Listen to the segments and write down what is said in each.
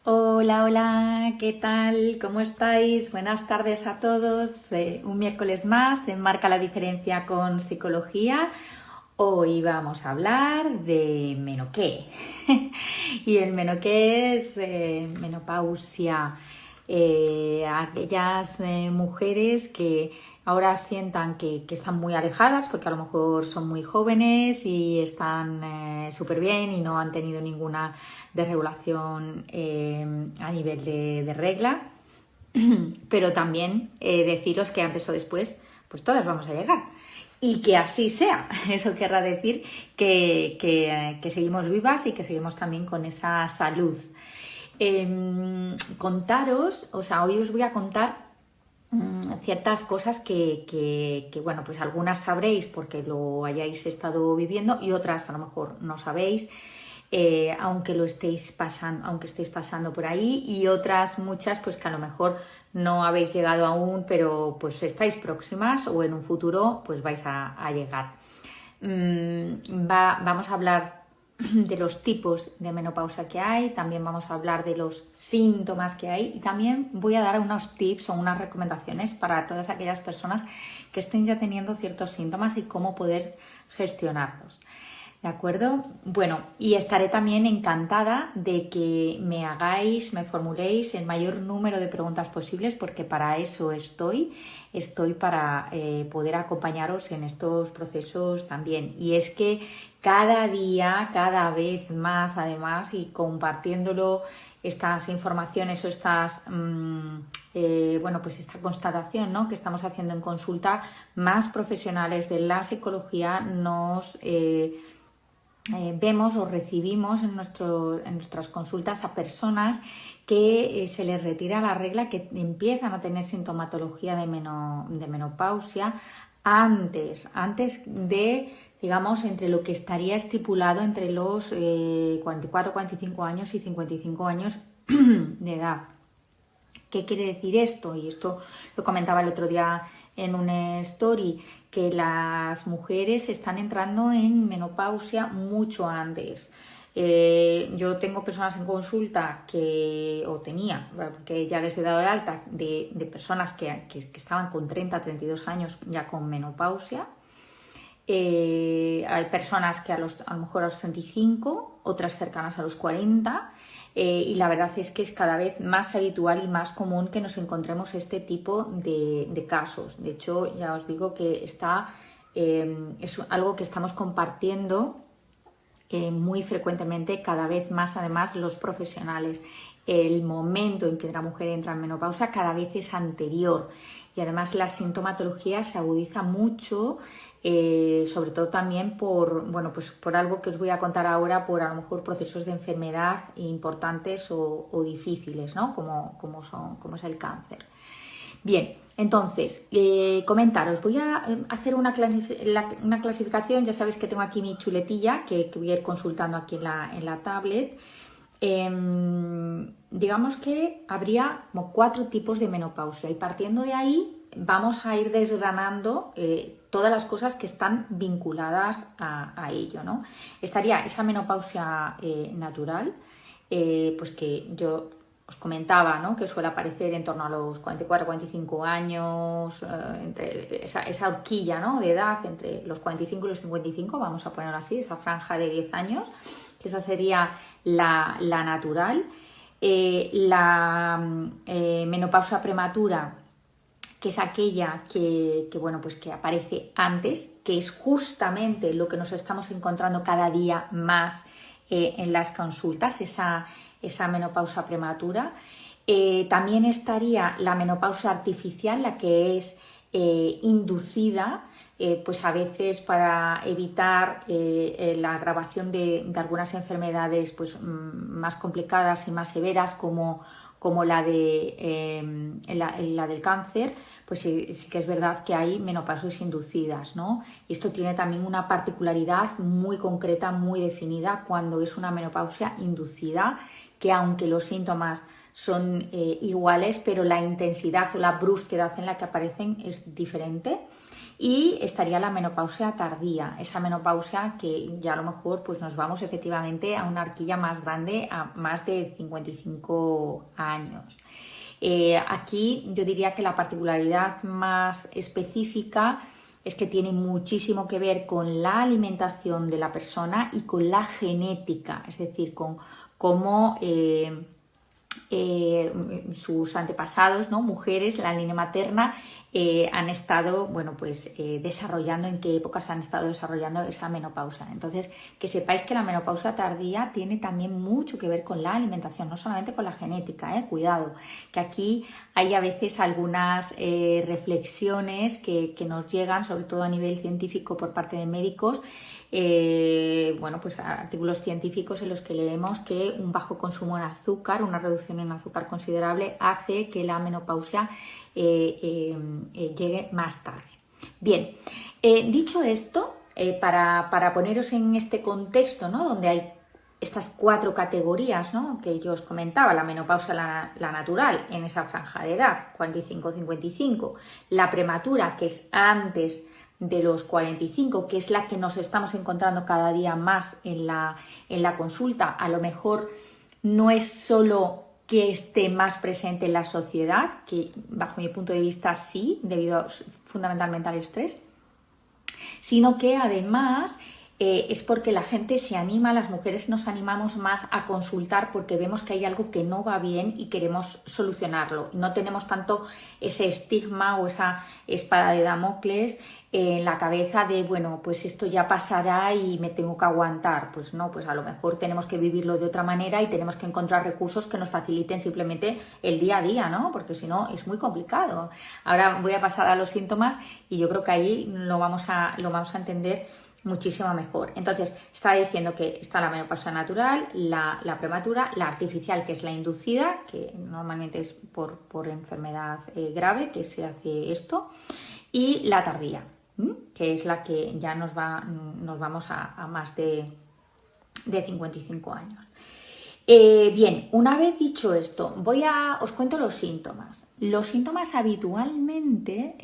Hola, hola, ¿qué tal? ¿Cómo estáis? Buenas tardes a todos. Un miércoles más en Marca la Diferencia con Psicología. Hoy vamos a hablar de menoqué. Y el menoqué es menopausia. Aquellas mujeres que ahora sientan que están muy alejadas porque a lo mejor son muy jóvenes y están súper bien y no han tenido ninguna desregulación a nivel de regla, pero también deciros que antes o después pues todas vamos a llegar y que así sea. Eso querrá decir que seguimos vivas y que seguimos también con esa salud. Contaros, o sea, hoy os voy a contar ciertas cosas bueno, pues algunas sabréis porque lo hayáis estado viviendo y otras a lo mejor no sabéis, aunque aunque estéis pasando por ahí, y otras muchas pues que a lo mejor no habéis llegado aún, pero pues estáis próximas o en un futuro pues vais a llegar. Vamos a hablar de los tipos de menopausia que hay, también vamos a hablar de los síntomas que hay y también voy a dar unos tips o unas recomendaciones para todas aquellas personas que estén ya teniendo ciertos síntomas y cómo poder gestionarlos. ¿De acuerdo? Bueno, y estaré también encantada de que me formuléis el mayor número de preguntas posibles porque para eso estoy para poder acompañaros en estos procesos también. Y es que cada día, cada vez más además y compartiéndolo estas informaciones o pues esta constatación, ¿no?, que estamos haciendo en consulta, más profesionales de la psicología nos vemos o recibimos en nuestras consultas a personas que se les retira la regla, que empiezan a tener sintomatología de menopausia antes de, digamos, entre lo que estaría estipulado entre los 44, 45 años y 55 años de edad. ¿Qué quiere decir esto? Y esto lo comentaba el otro día en una story, que las mujeres están entrando en menopausia mucho antes. Yo tengo personas en consulta porque ya les he dado el alta, de personas que estaban con 30, 32 años ya con menopausia. Hay personas que a lo mejor a los 35, otras cercanas a los 40, y la verdad es que es cada vez más habitual y más común que nos encontremos este tipo de casos. De hecho, ya os digo que es algo que estamos compartiendo muy frecuentemente, cada vez más además los profesionales. El momento en que la mujer entra en menopausia cada vez es anterior y además la sintomatología se agudiza mucho, sobre todo también por algo que os voy a contar ahora, por a lo mejor procesos de enfermedad importantes o difíciles, ¿no?, como es el cáncer. Bien, entonces, comentaros, voy a hacer una clasificación. Ya sabéis que tengo aquí mi chuletilla que voy a ir consultando aquí en la tablet. Digamos que habría como 4 tipos de menopausia y partiendo de ahí vamos a ir desgranando todas las cosas que están vinculadas a ello, ¿no? Estaría esa menopausia natural, pues que yo os comentaba, ¿no?, que suele aparecer en torno a los 44, 45 años, entre esa horquilla, ¿no?, de edad entre los 45 y los 55, vamos a ponerlo así, esa franja de 10 años. Esa sería la natural. La menopausia prematura, que es aquella que aparece antes, que es justamente lo que nos estamos encontrando cada día más en las consultas, esa menopausia prematura. También estaría la menopausia artificial, la que es inducida, pues a veces para evitar la agravación de algunas enfermedades pues más complicadas y más severas como la del cáncer, pues sí que es verdad que hay menopausias inducidas, ¿no? Y esto tiene también una particularidad muy concreta, muy definida, cuando es una menopausia inducida, que aunque los síntomas son iguales, pero la intensidad o la brusquedad en la que aparecen es diferente. Y estaría la menopausia tardía, esa menopausia que ya a lo mejor pues nos vamos efectivamente a una horquilla más grande, a más de 55 años. Aquí yo diría que la particularidad más específica es que tiene muchísimo que ver con la alimentación de la persona y con la genética, es decir, con cómo sus antepasados, ¿no? Mujeres, la línea materna, han estado, bueno, pues desarrollando, en qué épocas han estado desarrollando esa menopausia. Entonces, que sepáis que la menopausia tardía tiene también mucho que ver con la alimentación, no solamente con la genética, cuidado, que aquí hay a veces algunas reflexiones que nos llegan, sobre todo a nivel científico por parte de médicos, bueno, pues artículos científicos en los que leemos que un bajo consumo en azúcar, una reducción en azúcar considerable, hace que la menopausia llegue más tarde. Bien, dicho esto, para poneros en este contexto, ¿no? Donde hay estas 4 categorías, ¿no? Que yo os comentaba, la menopausia, la natural, en esa franja de edad, 45-55, la prematura, que es antes de los 45, que es la que nos estamos encontrando cada día más en la consulta, a lo mejor no es solo que esté más presente en la sociedad, que bajo mi punto de vista sí, debido fundamentalmente al estrés, sino que además es porque la gente se anima, las mujeres nos animamos más a consultar porque vemos que hay algo que no va bien y queremos solucionarlo. No tenemos tanto ese estigma o esa espada de Damocles en la cabeza de, bueno, pues esto ya pasará y me tengo que aguantar. Pues no, pues a lo mejor tenemos que vivirlo de otra manera y tenemos que encontrar recursos que nos faciliten simplemente el día a día, ¿no? Porque si no es muy complicado. Ahora voy a pasar a los síntomas y yo creo que ahí lo vamos a entender muchísimo mejor. Entonces, estaba diciendo que está la menopausia natural, la prematura, la artificial, que es la inducida, que normalmente es por enfermedad grave que se hace esto, y la tardía, que es la que ya nos vamos a más de 55 años. Bien, una vez dicho esto, os cuento los síntomas. Los síntomas habitualmente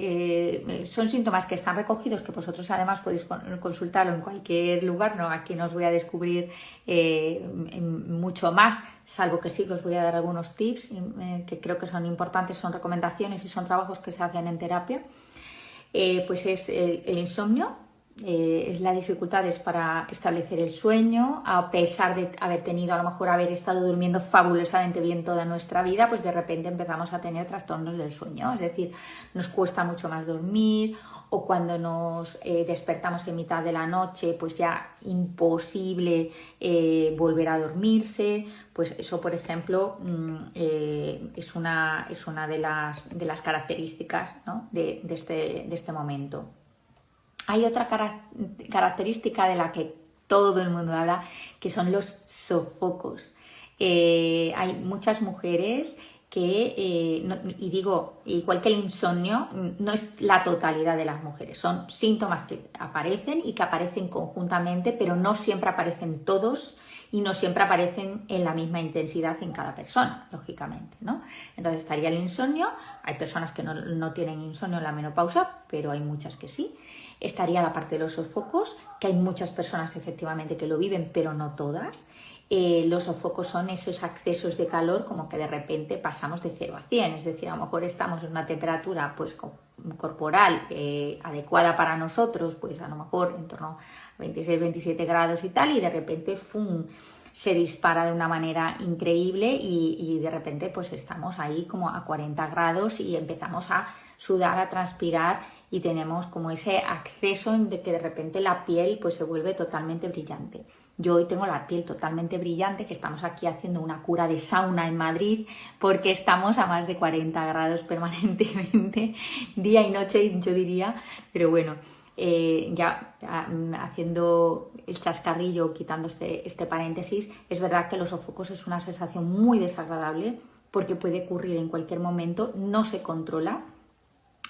son síntomas que están recogidos, que vosotros además podéis consultarlo en cualquier lugar, no, aquí no os voy a descubrir mucho más, salvo que sí que os voy a dar algunos tips que creo que son importantes, son recomendaciones y son trabajos que se hacen en terapia. Pues es el insomnio. Es la dificultad para establecer el sueño, a pesar de haber estado durmiendo fabulosamente bien toda nuestra vida, pues de repente empezamos a tener trastornos del sueño, es decir, nos cuesta mucho más dormir, o cuando nos despertamos en mitad de la noche, pues ya imposible volver a dormirse. Pues eso, por ejemplo, es una de las características, ¿no? de este momento. Hay otra característica de la que todo el mundo habla, que son los sofocos. Hay muchas mujeres que, y digo, igual que el insomnio, no es la totalidad de las mujeres, son síntomas que aparecen y que aparecen conjuntamente, pero no siempre aparecen todos y no siempre aparecen en la misma intensidad en cada persona, lógicamente, ¿no? Entonces estaría el insomnio, hay personas que no tienen insomnio en la menopausia, pero hay muchas que sí. Estaría la parte de los sofocos, que hay muchas personas efectivamente que lo viven, pero no todas. Los sofocos son esos accesos de calor como que de repente pasamos de 0 a 100, es decir, a lo mejor estamos en una temperatura pues corporal adecuada para nosotros, pues a lo mejor en torno a 26-27 grados y tal, y de repente ¡fum!, se dispara de una manera increíble y de repente pues estamos ahí como a 40 grados y empezamos a sudar, a transpirar y tenemos como ese acceso de que de repente la piel pues se vuelve totalmente brillante. Yo hoy tengo la piel totalmente brillante, que estamos aquí haciendo una cura de sauna en Madrid porque estamos a más de 40 grados permanentemente, día y noche yo diría, pero bueno, ya haciendo el chascarrillo, quitando este paréntesis, es verdad que los sofocos es una sensación muy desagradable porque puede ocurrir en cualquier momento, no se controla.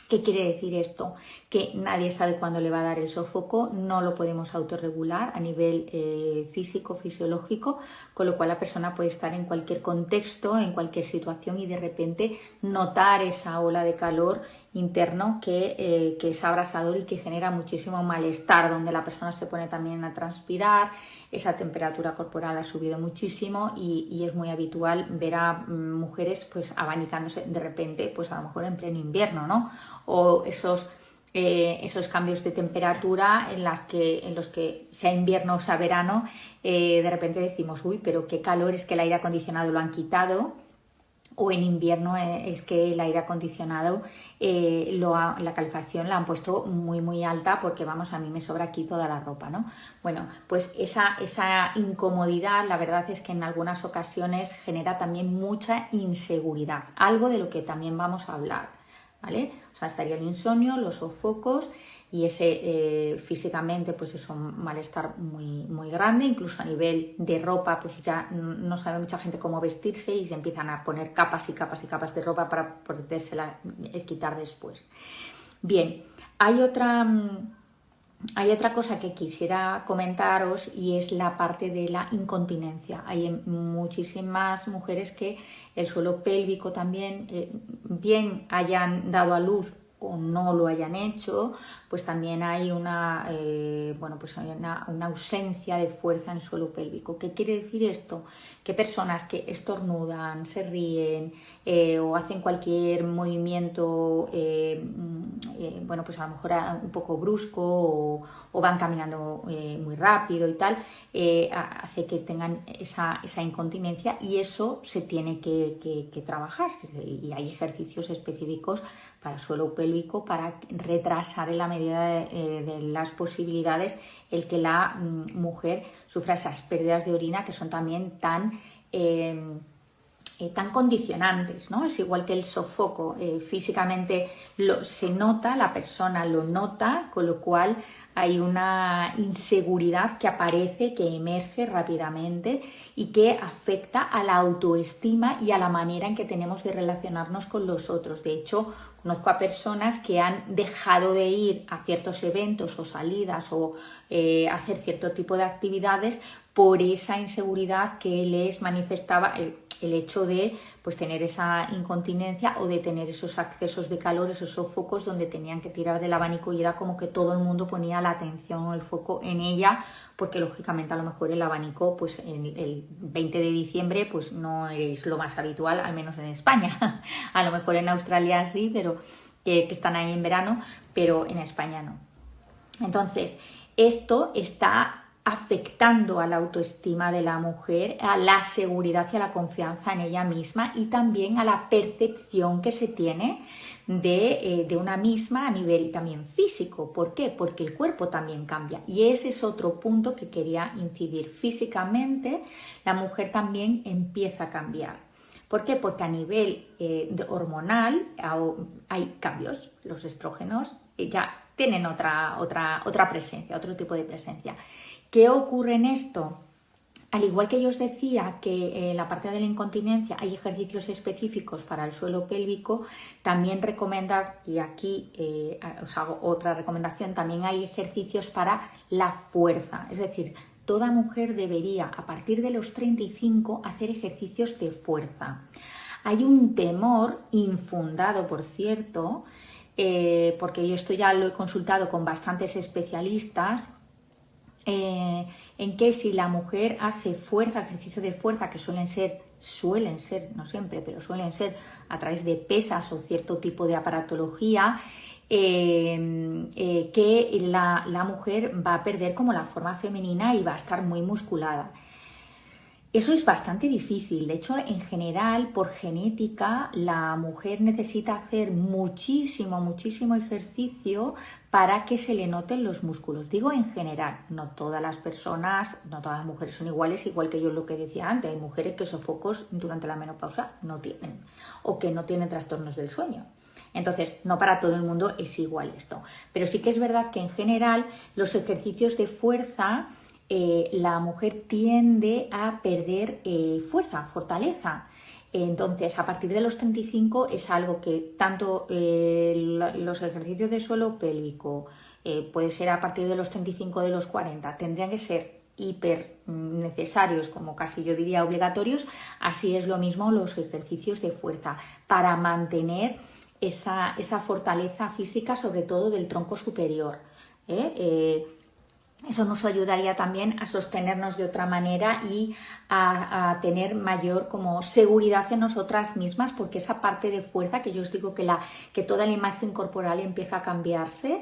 ¿Qué quiere decir esto? Que nadie sabe cuándo le va a dar el sofoco, no lo podemos autorregular a nivel físico, fisiológico, con lo cual la persona puede estar en cualquier contexto, en cualquier situación y de repente notar esa ola de calor interno que es abrasador y que genera muchísimo malestar, donde la persona se pone también a transpirar, esa temperatura corporal ha subido muchísimo y es muy habitual ver a mujeres pues abanicándose de repente, pues a lo mejor en pleno invierno, ¿no? O esos cambios de temperatura en los que sea invierno o sea verano, de repente decimos, uy, pero qué calor, es que el aire acondicionado lo han quitado, o en invierno es que el aire acondicionado, la calefacción la han puesto muy muy alta porque vamos, a mí me sobra aquí toda la ropa, ¿no? Bueno, pues esa incomodidad, la verdad es que en algunas ocasiones genera también mucha inseguridad, algo de lo que también vamos a hablar, ¿vale? O sea, estaría el insomnio, los sofocos y ese físicamente pues es un malestar muy, muy grande, incluso a nivel de ropa pues ya no sabe mucha gente cómo vestirse y se empiezan a poner capas y capas y capas de ropa para podérsela quitar después. Bien, hay otra cosa que quisiera comentaros y es la parte de la incontinencia. Hay muchísimas mujeres que el suelo pélvico también, bien hayan dado a luz o no lo hayan hecho, pues también hay pues hay una ausencia de fuerza en el suelo pélvico. ¿Qué quiere decir esto? Que personas que estornudan, se ríen o hacen cualquier movimiento, pues a lo mejor un poco brusco o van caminando muy rápido y tal, hace que tengan esa incontinencia y eso se tiene que trabajar. Y hay ejercicios específicos para el suelo pélvico para retrasar en la medida de las posibilidades el que la mujer sufra esas pérdidas de orina que son también tan condicionantes, ¿no? Es igual que el sofoco, físicamente se nota, la persona lo nota, con lo cual hay una inseguridad que aparece, que emerge rápidamente y que afecta a la autoestima y a la manera en que tenemos de relacionarnos con los otros. De hecho, conozco a personas que han dejado de ir a ciertos eventos o salidas o hacer cierto tipo de actividades por esa inseguridad que les manifestaba el hecho de pues tener esa incontinencia o de tener esos accesos de calor, esos sofocos donde tenían que tirar del abanico y era como que todo el mundo ponía la atención o el foco en ella, porque lógicamente a lo mejor el abanico pues en el 20 de diciembre pues no es lo más habitual, al menos en España. A lo mejor en Australia sí, pero que están ahí en verano, pero en España no. Entonces, esto está afectando a la autoestima de la mujer, a la seguridad y a la confianza en ella misma y también a la percepción que se tiene de una misma a nivel también físico. ¿Por qué? Porque el cuerpo también cambia y ese es otro punto que quería incidir. Físicamente la mujer también empieza a cambiar. ¿Por qué? Porque a nivel hormonal hay cambios. Los estrógenos ya tienen otra presencia, otro tipo de presencia. ¿Qué ocurre en esto? Al igual que yo os decía que en la parte de la incontinencia hay ejercicios específicos para el suelo pélvico, también recomendar, y aquí os hago otra recomendación, también hay ejercicios para la fuerza. Es decir, toda mujer debería, a partir de los 35, hacer ejercicios de fuerza. Hay un temor infundado, por cierto, porque yo esto ya lo he consultado con bastantes especialistas, en que si la mujer hace fuerza, ejercicio de fuerza, que suelen ser, no siempre, pero suelen ser a través de pesas o cierto tipo de aparatología, que la mujer va a perder como la forma femenina y va a estar muy musculada. Eso es bastante difícil. De hecho, en general, por genética, la mujer necesita hacer muchísimo ejercicio para que se le noten los músculos. Digo en general, no todas las personas, no todas las mujeres son iguales, igual que yo lo que decía antes. Hay mujeres que sofocos durante la menopausia no tienen o que no tienen trastornos del sueño. Entonces, no para todo el mundo es igual esto. Pero sí que es verdad que en general los ejercicios de fuerza, la mujer tiende a perder fuerza, fortaleza. Entonces, a partir de los 35 es algo que tanto los ejercicios de suelo pélvico, puede ser a partir de los 35 de los 40, tendrían que ser hiper necesarios, como casi yo diría obligatorios. Así es lo mismo los ejercicios de fuerza para mantener esa fortaleza física, sobre todo del tronco superior. Eso nos ayudaría también a sostenernos de otra manera y a tener mayor como seguridad en nosotras mismas, porque esa parte de fuerza que yo os digo que toda la imagen corporal empieza a cambiarse,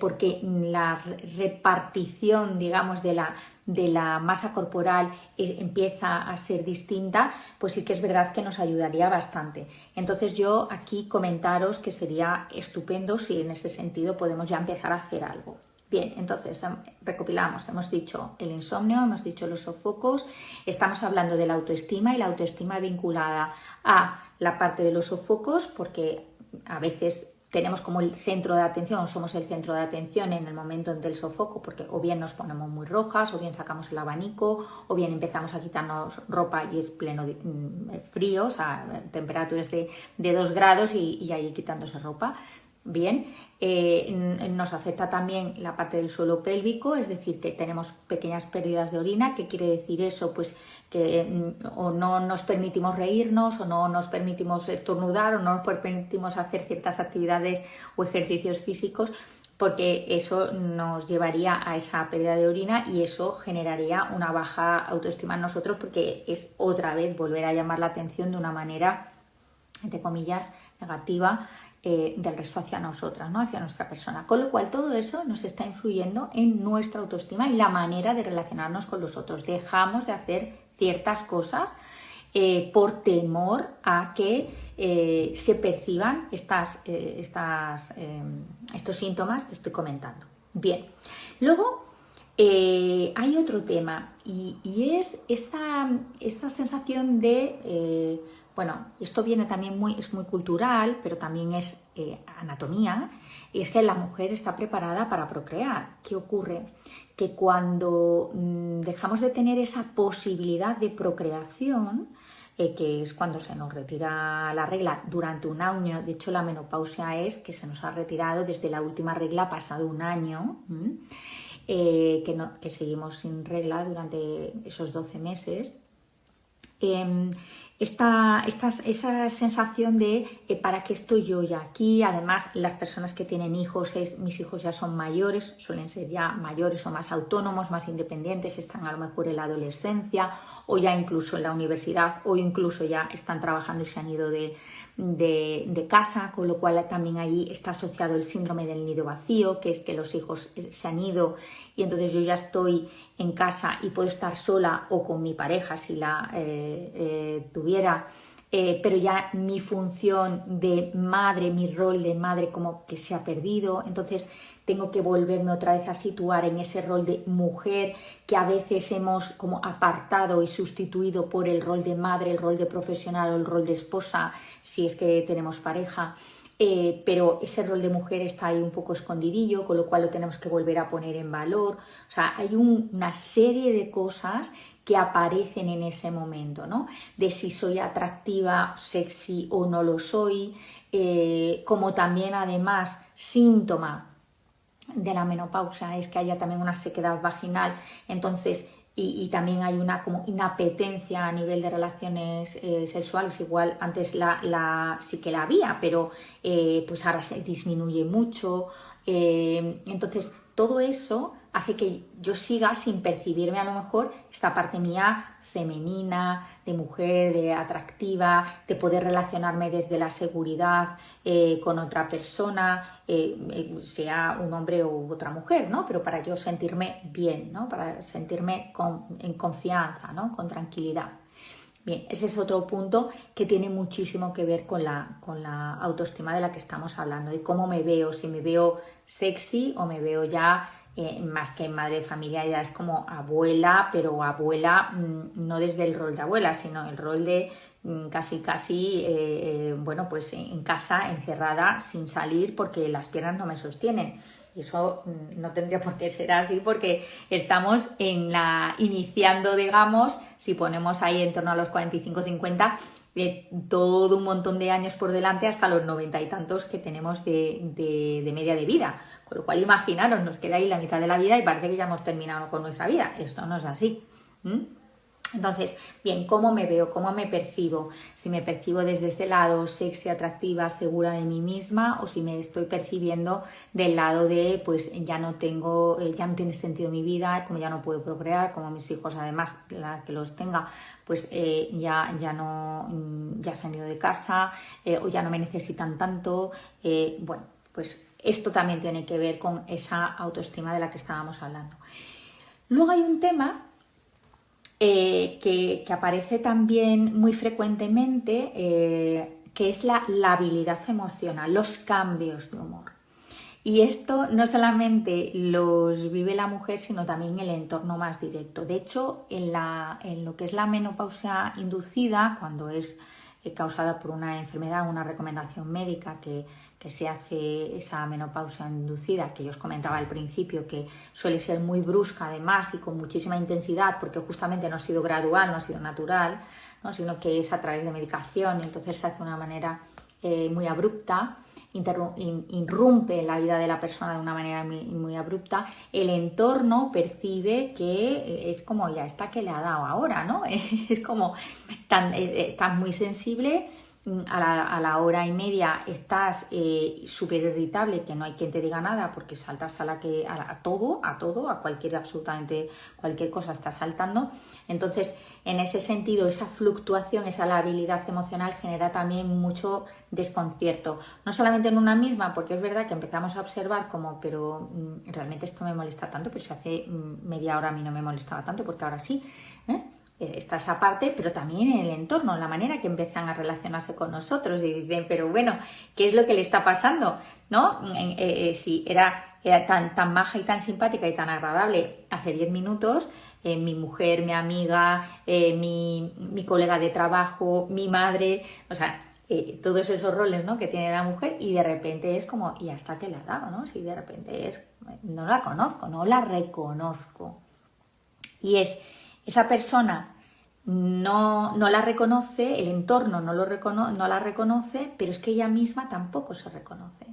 porque la repartición, digamos, de la masa corporal empieza a ser distinta, pues sí que es verdad que nos ayudaría bastante. Entonces yo aquí comentaros que sería estupendo si en ese sentido podemos ya empezar a hacer algo. Bien, entonces recopilamos, hemos dicho el insomnio, hemos dicho los sofocos, estamos hablando de la autoestima y la autoestima vinculada a la parte de los sofocos, porque a veces tenemos como el centro de atención, somos el centro de atención en el momento del sofoco, porque o bien nos ponemos muy rojas, o bien sacamos el abanico, o bien empezamos a quitarnos ropa y es pleno frío, o sea, temperaturas de 2 grados y ahí quitándose ropa. Bien, nos afecta también la parte del suelo pélvico, es decir, que tenemos pequeñas pérdidas de orina. ¿Qué quiere decir eso? Pues que o no nos permitimos reírnos, o no nos permitimos estornudar, o no nos permitimos hacer ciertas actividades o ejercicios físicos, porque eso nos llevaría a esa pérdida de orina y eso generaría una baja autoestima en nosotros, porque es otra vez volver a llamar la atención de una manera, entre comillas, negativa, del resto hacia nosotras, ¿no? Hacia nuestra persona. Con lo cual todo eso nos está influyendo en nuestra autoestima y la manera de relacionarnos con los otros. Dejamos de hacer ciertas cosas por temor a que se perciban estos síntomas que estoy comentando. Bien, luego hay otro tema y es esta sensación de... bueno, esto viene también es muy cultural, pero también es anatomía, y es que la mujer está preparada para procrear. ¿Qué ocurre? Que cuando dejamos de tener esa posibilidad de procreación, que es cuando se nos retira la regla durante un año, de hecho la menopausia es que se nos ha retirado desde la última regla pasado un año, que seguimos sin regla durante esos 12 meses, esa sensación de ¿para qué estoy yo ya aquí? Además, las personas que tienen hijos, mis hijos ya son mayores, suelen ser ya mayores o más autónomos, más independientes, están a lo mejor en la adolescencia o ya incluso en la universidad, o incluso ya están trabajando y se han ido de casa, con lo cual también ahí está asociado el síndrome del nido vacío, que es que los hijos se han ido y entonces yo ya estoy en casa y puedo estar sola o con mi pareja si la tuviera, pero ya mi función de madre, mi rol de madre como que se ha perdido, entonces tengo que volverme otra vez a situar en ese rol de mujer que a veces hemos como apartado y sustituido por el rol de madre, el rol de profesional o el rol de esposa, si es que tenemos pareja. Pero ese rol de mujer está ahí un poco escondidillo, con lo cual lo tenemos que volver a poner en valor. O sea, hay una serie de cosas que aparecen en ese momento, ¿no? De si soy atractiva, sexy o no lo soy, como también además síntoma de la menopausia es que haya también una sequedad vaginal, entonces y también hay una como inapetencia a nivel de relaciones sexuales. Igual antes sí que la había, pero pues ahora se disminuye mucho, entonces todo eso hace que yo siga sin percibirme a lo mejor esta parte mía femenina, de mujer, de atractiva, de poder relacionarme desde la seguridad con otra persona, sea un hombre u otra mujer, ¿no? Pero para yo sentirme bien, ¿no? Para sentirme en confianza, ¿no? Con tranquilidad. Bien, ese es otro punto que tiene muchísimo que ver con la autoestima de la que estamos hablando, de cómo me veo, si me veo sexy o me veo ya más que madre de familia, ya es como abuela, pero abuela no desde el rol de abuela, sino el rol de casi bueno, pues en casa, encerrada, sin salir porque las piernas no me sostienen. Y eso no tendría por qué ser así, porque estamos iniciando, digamos, si ponemos ahí en torno a los 45-50, todo un montón de años por delante hasta los 90 y tantos que tenemos de media de vida. Con lo cual, imaginaros, nos queda ahí la mitad de la vida y parece que ya hemos terminado con nuestra vida. Esto no es así. Entonces, bien, ¿cómo me veo? ¿Cómo me percibo? Si me percibo desde este lado sexy, atractiva, segura de mí misma, o si me estoy percibiendo del lado de, pues ya no tengo, ya no tiene sentido mi vida, como ya no puedo procrear, como mis hijos, además, la que los tenga, pues ya no, ya se han ido de casa, o ya no me necesitan tanto. Bueno, pues esto también tiene que ver con esa autoestima de la que estábamos hablando. Luego hay un tema que aparece también muy frecuentemente, que es la labilidad emocional, los cambios de humor. Y esto no solamente los vive la mujer, sino también el entorno más directo. De hecho, en lo que es la menopausia inducida, cuando es causada por una enfermedad, una recomendación médica que se hace esa menopausia inducida, que yo os comentaba al principio, que suele ser muy brusca además y con muchísima intensidad, porque justamente no ha sido gradual, no ha sido natural, ¿no? Sino que es a través de medicación y entonces se hace de una manera muy abrupta, irrumpe la vida de la persona de una manera muy abrupta. El entorno percibe que es como ya está que le ha dado ahora, ¿no? Es como tan muy sensible. A la hora y media estás súper irritable, que no hay quien te diga nada porque saltas a todo, a cualquier, absolutamente cualquier cosa está saltando. Entonces, en ese sentido, esa fluctuación, esa labilidad emocional genera también mucho desconcierto. No solamente en una misma, porque es verdad que empezamos a observar como, pero realmente esto me molesta tanto, pues si hace media hora a mí no me molestaba tanto, porque ahora sí, está esa parte, pero también en el entorno, la manera que empiezan a relacionarse con nosotros y dicen, pero bueno, ¿qué es lo que le está pasando? ¿No? Si era tan maja y tan simpática y tan agradable hace 10 minutos, mi mujer, mi amiga, mi colega de trabajo, mi madre, o sea, todos esos roles, ¿no?, que tiene la mujer, y de repente es como, ¿y hasta qué le ha dado? ¿No? Si de repente es, no la conozco, no la reconozco. Y esa persona no la reconoce, el entorno no la reconoce, pero es que ella misma tampoco se reconoce.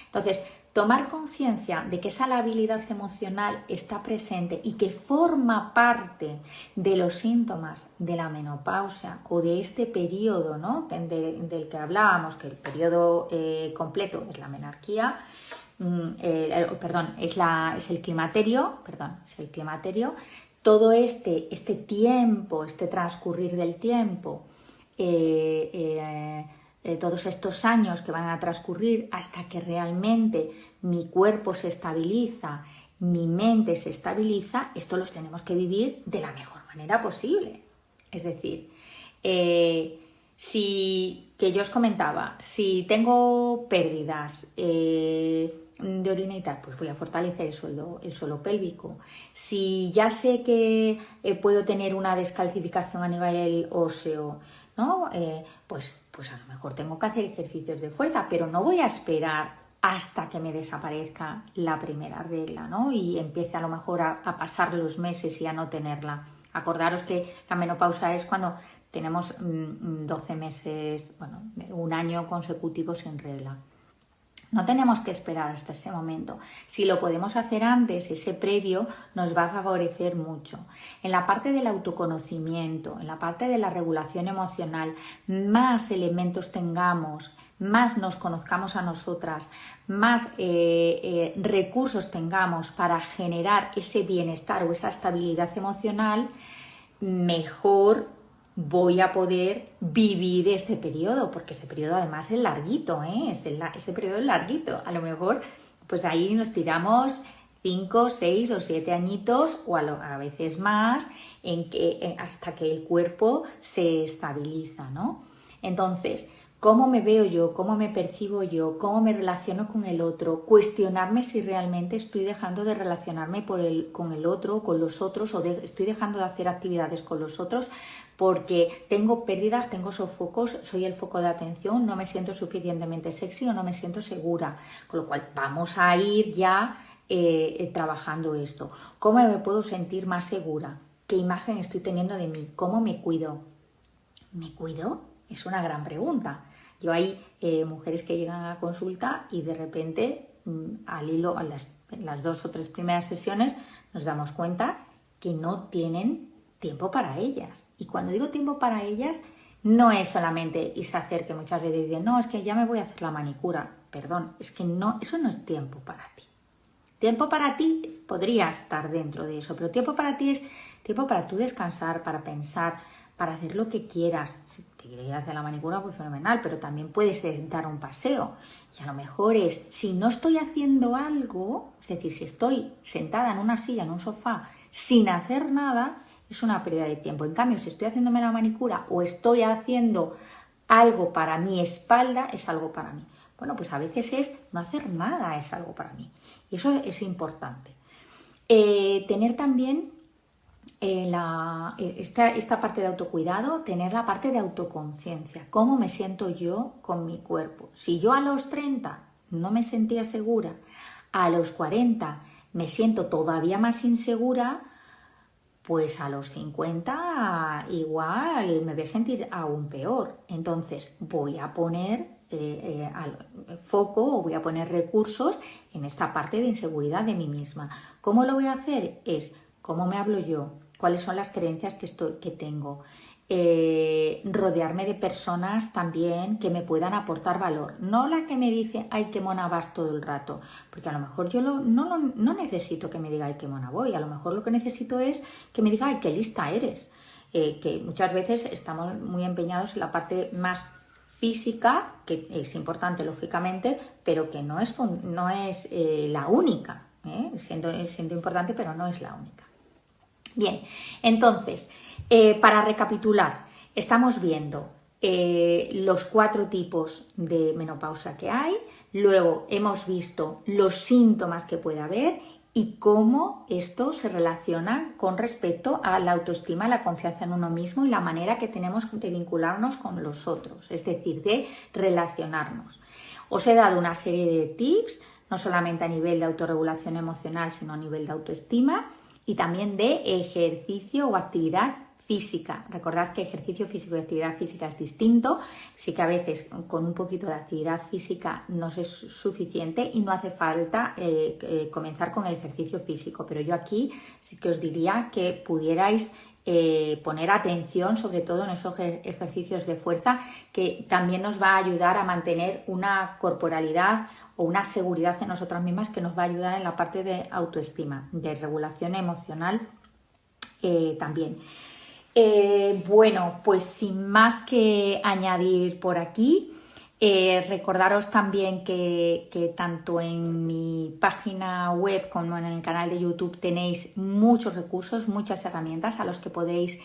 Entonces, tomar conciencia de que esa labilidad emocional está presente y que forma parte de los síntomas de la menopausia o de este periodo, ¿no?, del que hablábamos, que el periodo completo es la menarquía, es el climaterio, todo este tiempo, este transcurrir del tiempo, todos estos años que van a transcurrir hasta que realmente mi cuerpo se estabiliza, mi mente se estabiliza, esto los tenemos que vivir de la mejor manera posible. Es decir, que yo os comentaba, si tengo pérdidas de orina y tal, pues voy a fortalecer el suelo pélvico. Si ya sé que puedo tener una descalcificación a nivel óseo, ¿no? Pues a lo mejor tengo que hacer ejercicios de fuerza, pero no voy a esperar hasta que me desaparezca la primera regla, ¿no?, y empiece a lo mejor a pasar los meses y a no tenerla. Acordaros que la menopausa es cuando tenemos 12 meses, bueno, un año consecutivo sin regla. No tenemos que esperar hasta ese momento. Si lo podemos hacer antes, ese previo nos va a favorecer mucho. En la parte del autoconocimiento, en la parte de la regulación emocional, más elementos tengamos, más nos conozcamos a nosotras, más recursos tengamos para generar ese bienestar o esa estabilidad emocional, mejor voy a poder vivir ese periodo, porque ese periodo además es larguito, ese periodo es larguito. A lo mejor pues ahí nos tiramos 5, 6 o 7 añitos o a veces más hasta que el cuerpo se estabiliza, ¿no? Entonces, ¿cómo me veo yo? ¿Cómo me percibo yo? ¿Cómo me relaciono con el otro? Cuestionarme si realmente estoy dejando de relacionarme con el otro, con los otros, o estoy dejando de hacer actividades con los otros porque tengo pérdidas, tengo sofocos, soy el foco de atención, no me siento suficientemente sexy o no me siento segura. Con lo cual vamos a ir ya trabajando esto. ¿Cómo me puedo sentir más segura? ¿Qué imagen estoy teniendo de mí? ¿Cómo me cuido? ¿Me cuido? Es una gran pregunta. Yo hay mujeres que llegan a consulta y de repente al hilo, en las 2 o 3 primeras sesiones nos damos cuenta que no tienen tiempo para ellas. Y cuando digo tiempo para ellas, no es solamente irse a hacer, que muchas veces dicen, no, es que ya me voy a hacer la manicura. Perdón, es que no, eso no es tiempo para ti. Tiempo para ti podría estar dentro de eso, pero tiempo para ti es tiempo para tú descansar, para pensar, para hacer lo que quieras. Si te quieres ir a hacer la manicura, pues fenomenal, pero también puedes dar un paseo. Y a lo mejor es, si no estoy haciendo algo, es decir, si estoy sentada en una silla, en un sofá, sin hacer nada, es una pérdida de tiempo. En cambio, si estoy haciéndome la manicura o estoy haciendo algo para mi espalda, es algo para mí. Bueno, pues a veces es no hacer nada, es algo para mí. Y eso es importante. Tener también esta parte de autocuidado, tener la parte de autoconciencia. ¿Cómo me siento yo con mi cuerpo? Si yo a los 30 no me sentía segura, a los 40 me siento todavía más insegura, pues a los 50 igual me voy a sentir aún peor. Entonces voy a poner foco o voy a poner recursos en esta parte de inseguridad de mí misma. ¿Cómo lo voy a hacer? Es cómo me hablo yo, cuáles son las creencias que tengo, rodearme de personas también que me puedan aportar valor, no la que me dice ay qué mona vas todo el rato, porque a lo mejor yo no necesito que me diga ay qué mona voy, a lo mejor lo que necesito es que me diga ay qué lista eres, que muchas veces estamos muy empeñados en la parte más física, que es importante lógicamente, pero que no es la única, siendo importante, pero no es la única. Bien, entonces, para recapitular, estamos viendo los 4 tipos de menopausia que hay, luego hemos visto los síntomas que puede haber y cómo esto se relaciona con respecto a la autoestima, la confianza en uno mismo y la manera que tenemos de vincularnos con los otros, es decir, de relacionarnos. Os he dado una serie de tips, no solamente a nivel de autorregulación emocional, sino a nivel de autoestima y también de ejercicio o actividad física. Recordad que ejercicio físico y actividad física es distinto, sí que a veces con un poquito de actividad física nos es suficiente y no hace falta comenzar con el ejercicio físico, pero yo aquí sí que os diría que pudierais poner atención sobre todo en esos ejercicios de fuerza que también nos va a ayudar a mantener una corporalidad o una seguridad en nosotras mismas que nos va a ayudar en la parte de autoestima, de regulación emocional también. Bueno, pues sin más que añadir por aquí, recordaros también que tanto en mi página web como en el canal de YouTube tenéis muchos recursos, muchas herramientas a los que podéis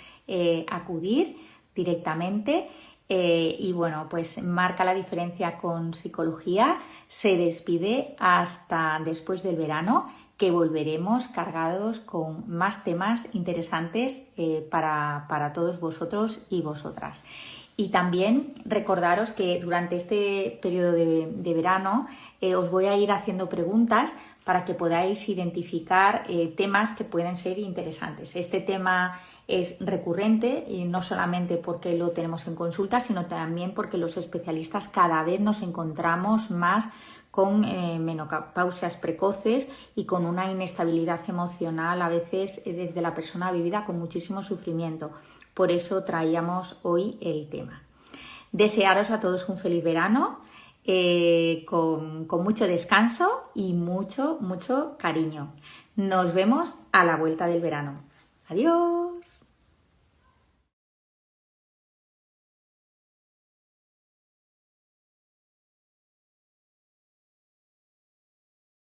acudir directamente. Y bueno, pues marca la diferencia con psicología. Se despide hasta después del verano, que volveremos cargados con más temas interesantes para todos vosotros y vosotras. Y también recordaros que durante este periodo de verano os voy a ir haciendo preguntas para que podáis identificar temas que pueden ser interesantes. Este tema es recurrente y no solamente porque lo tenemos en consulta, sino también porque los especialistas cada vez nos encontramos más con menopausias precoces y con una inestabilidad emocional a veces desde la persona vivida con muchísimo sufrimiento. Por eso traíamos hoy el tema. Desearos a todos un feliz verano con mucho descanso y mucho cariño. Nos vemos a la vuelta del verano. Adiós.